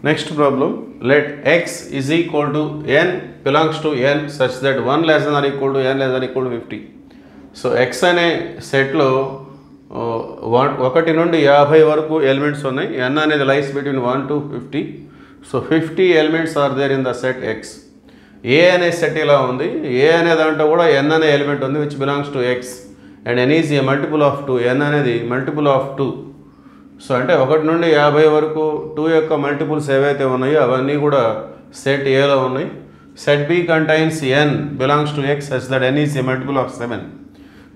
Next problem, let x is equal to n belongs to n such that 1 less than or equal to n less than or equal to 50. So x అనే సెట్లో 1 నుండి 50 వరకు elements ఉన్నాయి. n అనేది lies between 1 to 50. So 50 elements are there in the set x. a అనే set ఇలా ఉంది. a అనే దాంట్లో కూడా n అనే ఎలిమెంట్ ఉంది which belongs to x and n is a multiple of 2. n అనేది మల్టిపుల్ ఆఫ్ 2. సో అంటే 1 నుండి 50 వరకు 2 యొక్క మల్టిపుల్స్ ఏవైతే ఉన్నాయో అవన్నీ కూడా సెట్ ఏలో ఉన్నాయి. Set B contains n belongs to x such that n is a multiple of 7.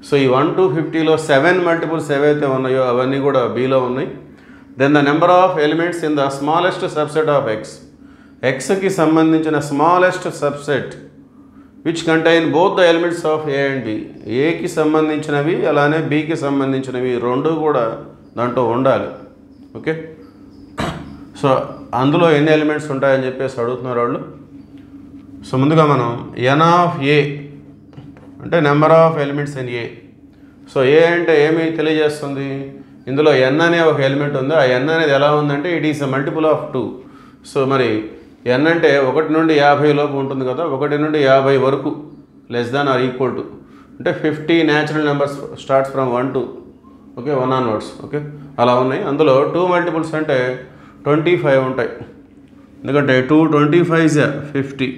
So ఈ 1 to 50లో 7 మల్టిపుల్స్ ఏవైతే ఉన్నాయో అవన్నీ కూడా బీలో ఉన్నాయి. Then the number of elements in the smallest subset of x. xకి సంబంధించిన smallest subset which contain both the elements of a and b. ఏకి సంబంధించినవి అలానే బీకి సంబంధించినవి రెండు కూడా దాంట్లో ఉండాలి. ఓకే, సో అందులో ఎన్ని ఎలిమెంట్స్ ఉంటాయని చెప్పేసి అడుగుతున్నారు వాళ్ళు. సో ముందుగా మనం n ఆఫ్ ఏ అంటే number of elements in A. So A అంటే ఏమి తెలియజేస్తుంది, ఇందులో n అనే ఒక ఎలిమెంట్ ఉంది. ఆ n అనేది ఎలా ఉందంటే it is a multiple of 2. So మరి n అంటే 1 నుండి 50 లోపు ఉంటుంది కదా, 1 నుండి 50 వరకు less than or equal to అంటే 50 natural numbers starts from 1 to 1 onwards. Okay, అలా ఉన్నాయి. అందులో 2 మల్టిపుల్స్ అంటే 25 ఉంటాయి, ఎందుకంటే 2 25 is 50.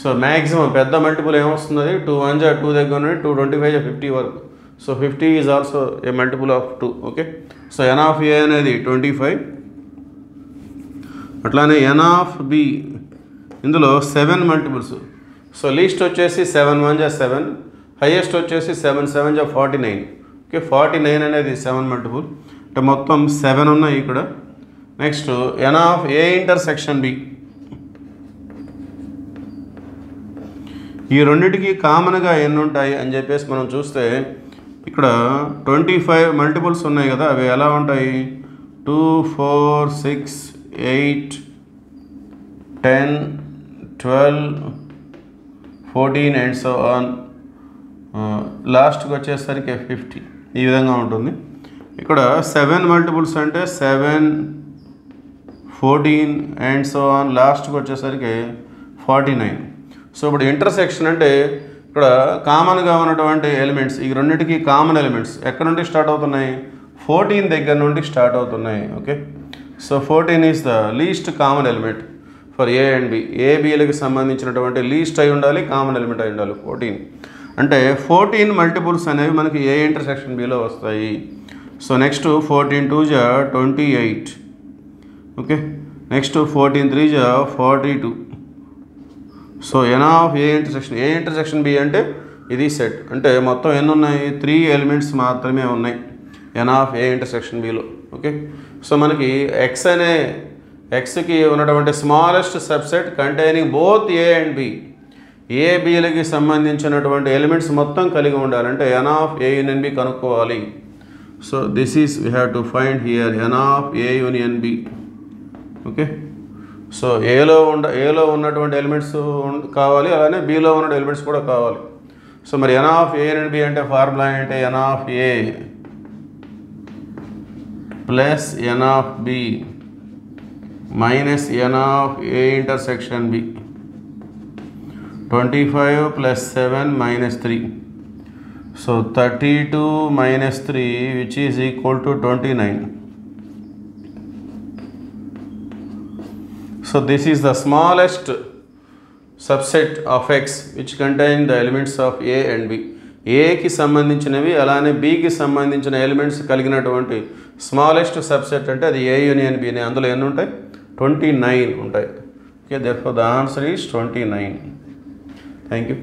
సో మ్యాక్సిమం పెద్ద మల్టిపుల్ ఏమొస్తుంది, 2 1 2 దగ్గర నుండి 2 25 50 వరకు. So 50 is also a multiple of 2. Okay, so n of A అనేది 25. అట్లానే n ఆఫ్ బి ఇందులో 7 మల్టిపుల్స్. సో లీస్ట్ వచ్చేసి 7 1 7, హైయెస్ట్ వచ్చేసి 7 7 49. ఓకే, 49 అనేది 7 మల్టిపుల్ అంటే మొత్తం 7 ఉన్నాయి ఇక్కడ. Next n of A intersection B. ఈ రెండింటికి కామన్గా ఎన్ని ఉంటాయి అని చెప్పేసి మనం చూస్తే ఇక్కడ 25 మల్టిపుల్స్ ఉన్నాయి కదా, అవి ఎలా ఉంటాయి, 2 4 6 8 10 12 14 అండ్ సో ఆన్. లాస్ట్కి వచ్చేసరికి 50 ఈ విధంగా ఉంటుంది. ఇక్కడ 7 మల్టిపుల్స్ అంటే 7 14 అండ్ సో ఆన్, లాస్ట్కి వచ్చేసరికి 49. సో ఇప్పుడు ఇంటర్సెక్షన్ అంటే ఇక్కడ కామన్గా ఉన్నటువంటి ఎలిమెంట్స్, ఈ రెండింటికి కామన్ ఎలిమెంట్స్ ఎక్కడ నుండి స్టార్ట్ అవుతున్నాయి, 14 దగ్గర నుండి స్టార్ట్ అవుతున్నాయి. Okay, so 14 is the least common element for A and B. ఏబిలకు సంబంధించినటువంటి లీస్ట్ అయి ఉండాలి, కామన్ ఎలిమెంట్ అయి ఉండాలి 14. అంటే 14 మల్టిపుల్స్ అనేవి మనకి ఏ ఇంటర్సెక్షన్ బిలో వస్తాయి. So next 14 2 28. Okay, next 14 3 42. So n of A intersection B అంటే ఇది సెట్, అంటే మొత్తం ఎన్ని ఉన్నాయి, 3 ఎలిమెంట్స్ మాత్రమే ఉన్నాయి n ఆఫ్ ఏ ఇంటర్సెక్షన్ బిలో. ఓకే, సో మనకి ఎక్స్కి ఉన్నటువంటి smallest subset containing both A and B. A బిలకి సంబంధించినటువంటి ఎలిమెంట్స్ మొత్తం కలిగి ఉండాలంటే n of A union B కనుక్కోవాలి. So this is we have to find here n of A union B. Okay, so ఏలో ఉన్నటువంటి ఎలిమెంట్స్ కావాలి, అలానే బిలో ఉన్న ఎలిమెంట్స్ కూడా కావాలి. సో మరి n of A union B అంటే ఫార్ములా అంటే n of A plus n of B minus n of A intersection B. 25 plus 7 minus 3. So 32 minus 3 which is equal to 29. So this is the smallest subset of x which contain the elements of a and b. a కి సంబంధించినవి అలానే b కి సంబంధించిన elements కలిగినటువంటి smallest subset అంటే అది a union b. అందులో ఎన్ని ఉంటాయి, 29 ఉంటాయి. Okay, therefore the answer is 29. Thank you.